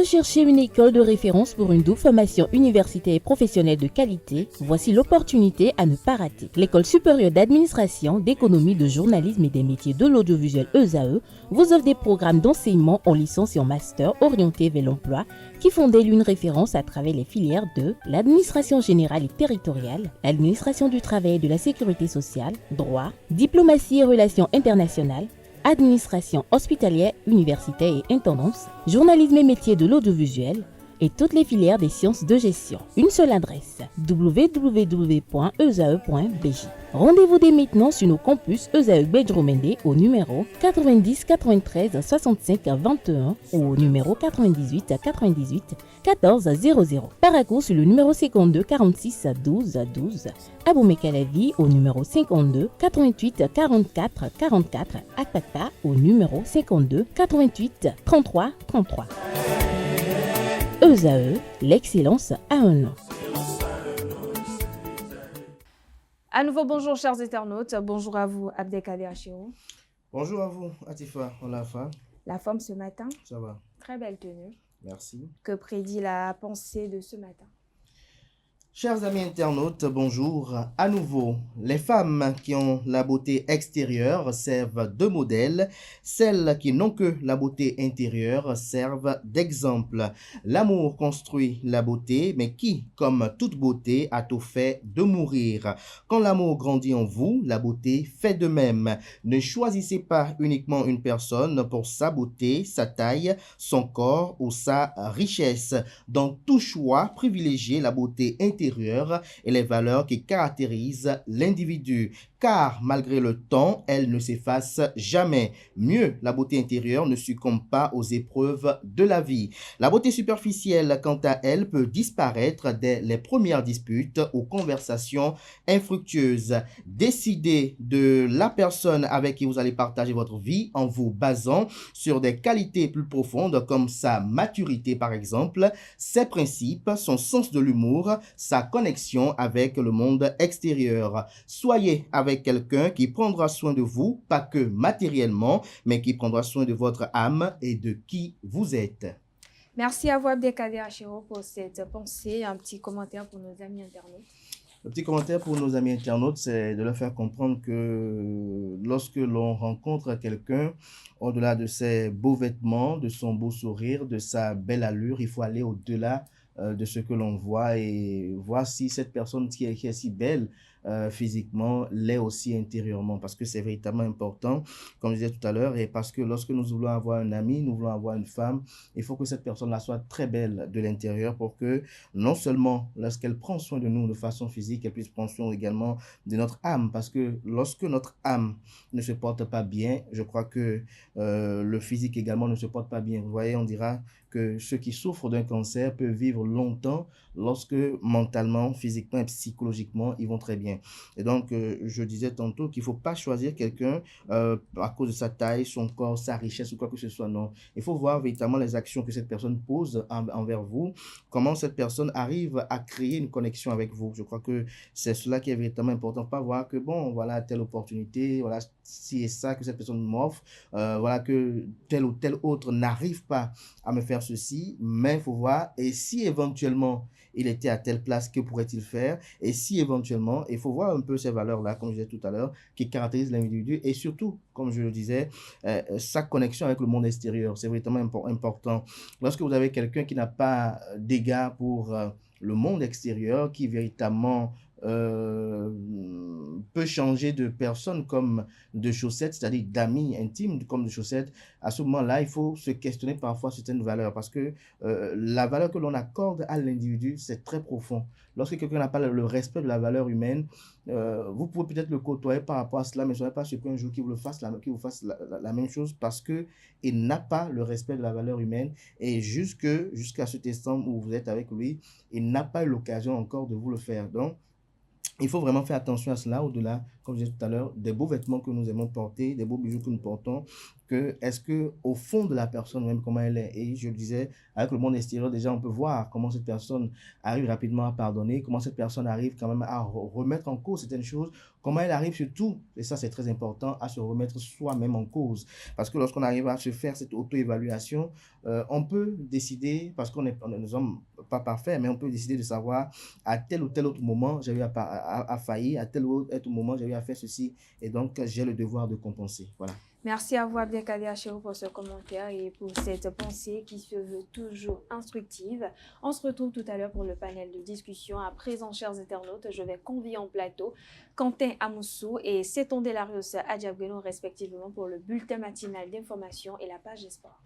recherchez une école de référence pour une double formation universitaire et professionnelle de qualité? Voici l'opportunité à ne pas rater. L'École supérieure d'administration, d'économie, de journalisme et des métiers de l'audiovisuel ESAE vous offre des programmes d'enseignement en licence et en master orientés vers l'emploi qui font d'elle une référence à travers les filières de l'administration générale et territoriale, l'administration du travail et de la sécurité sociale, droit, diplomatie et relations internationales, administration hospitalière, universitaire et intendance, journalisme et métiers de l'audiovisuel et toutes les filières des sciences de gestion. Une seule adresse, www.esae.bj. Rendez-vous dès maintenant sur nos campus ESAE Bedjromende au numéro 90 93 65 21 ou au numéro 98 98 14 00. Paracourt sur le numéro 52 46 12 12. Aboumé-Calavi au numéro 52 88 44 44. Akpata au numéro 52 88 33 33. ESAE, l'excellence a un nom. À nouveau, bonjour chers internautes, bonjour à vous Abdelkader Achirou. Bonjour à vous Atifa, Olafa. La forme ce matin? Ça va. Très belle tenue. Merci. Que prédit la pensée de ce matin? Chers amis internautes, bonjour. À nouveau, les femmes qui ont la beauté extérieure servent de modèle. Celles qui n'ont que la beauté intérieure servent d'exemple. L'amour construit la beauté, mais qui, comme toute beauté, a tout fait de mourir. Quand l'amour grandit en vous, la beauté fait de même. Ne choisissez pas uniquement une personne pour sa beauté, sa taille, son corps ou sa richesse. Dans tout choix, privilégiez la beauté intérieure et les valeurs qui caractérisent l'individu. Car malgré le temps, elle ne s'efface jamais. Mieux, la beauté intérieure ne succombe pas aux épreuves de la vie. La beauté superficielle, quant à elle, peut disparaître dès les premières disputes ou conversations infructueuses. Décidez de la personne avec qui vous allez partager votre vie en vous basant sur des qualités plus profondes comme sa maturité par exemple, ses principes, son sens de l'humour, sa connexion avec le monde extérieur. Soyez avec quelqu'un qui prendra soin de vous, pas que matériellement, mais qui prendra soin de votre âme et de qui vous êtes. Merci à vous Abdelkader Achirou pour cette pensée. Un petit commentaire pour nos amis internautes. Le petit commentaire pour nos amis internautes, c'est de leur faire comprendre que lorsque l'on rencontre quelqu'un, au-delà de ses beaux vêtements, de son beau sourire, de sa belle allure, il faut aller au-delà de ce que l'on voit et voir si cette personne qui est si belle physiquement l'est aussi intérieurement, parce que c'est véritablement important, comme je disais tout à l'heure, et parce que lorsque nous voulons avoir un ami, nous voulons avoir une femme, il faut que cette personne-là soit très belle de l'intérieur pour que non seulement lorsqu'elle prend soin de nous de façon physique, elle puisse prendre soin également de notre âme, parce que lorsque notre âme ne se porte pas bien, je crois que le physique également ne se porte pas bien. Vous voyez, on dira que ceux qui souffrent d'un cancer peuvent vivre longtemps lorsque mentalement, physiquement et psychologiquement, ils vont très bien. Et donc, je disais tantôt qu'il ne faut pas choisir quelqu'un à cause de sa taille, son corps, sa richesse ou quoi que ce soit. Non, il faut voir véritablement les actions que cette personne pose envers vous, comment cette personne arrive à créer une connexion avec vous. Je crois que c'est cela qui est véritablement important. Pas voir que, bon, voilà telle opportunité, voilà ci et ça que cette personne m'offre, voilà que tel ou tel autre n'arrive pas à me faire ceci, mais il faut voir, et si éventuellement il était à telle place, que pourrait-il faire? Et si éventuellement, il faut voir un peu ces valeurs-là, comme je disais tout à l'heure, qui caractérisent l'individu et surtout, comme je le disais, sa connexion avec le monde extérieur. C'est véritablement important. Lorsque vous avez quelqu'un qui n'a pas d'égard pour le monde extérieur, qui véritablement peut changer de personne comme de chaussettes, c'est-à-dire d'amis intimes comme de chaussettes, à ce moment-là, il faut se questionner parfois sur certaines valeurs parce que la valeur que l'on accorde à l'individu, c'est très profond. Lorsque quelqu'un n'a pas le respect de la valeur humaine, vous pouvez peut-être le côtoyer par rapport à cela, mais ce n'est pas ce qu'un jour qui vous fasse la même chose parce qu'il n'a pas le respect de la valeur humaine et jusqu'à cet instant où vous êtes avec lui, il n'a pas eu l'occasion encore de vous le faire. Donc, il faut vraiment faire attention à cela, au-delà, comme je disais tout à l'heure, des beaux vêtements que nous aimons porter, des beaux bijoux que nous portons, que est-ce que au fond de la personne même comment elle est. Et je le disais, avec le monde extérieur déjà on peut voir comment cette personne arrive rapidement à pardonner, comment cette personne arrive quand même à remettre en cause certaines choses, comment elle arrive surtout, et ça c'est très important, à se remettre soi-même en cause. Parce que lorsqu'on arrive à se faire cette auto-évaluation, on peut décider, parce on ne sommes pas parfaits, mais on peut décider de savoir à tel ou tel autre moment j'ai eu à faillir, à tel ou autre moment j'ai eu à faire ceci, et donc j'ai le devoir de compenser. Voilà. Merci à vous, Abdelkader Achero, pour ce commentaire et pour cette pensée qui se veut toujours instructive. On se retrouve tout à l'heure pour le panel de discussion. À présent, chers internautes, je vais convier en plateau Quentin Amoussou et Seton Delarios Adjabgueno, respectivement, pour le bulletin matinal d'information et la page des sports.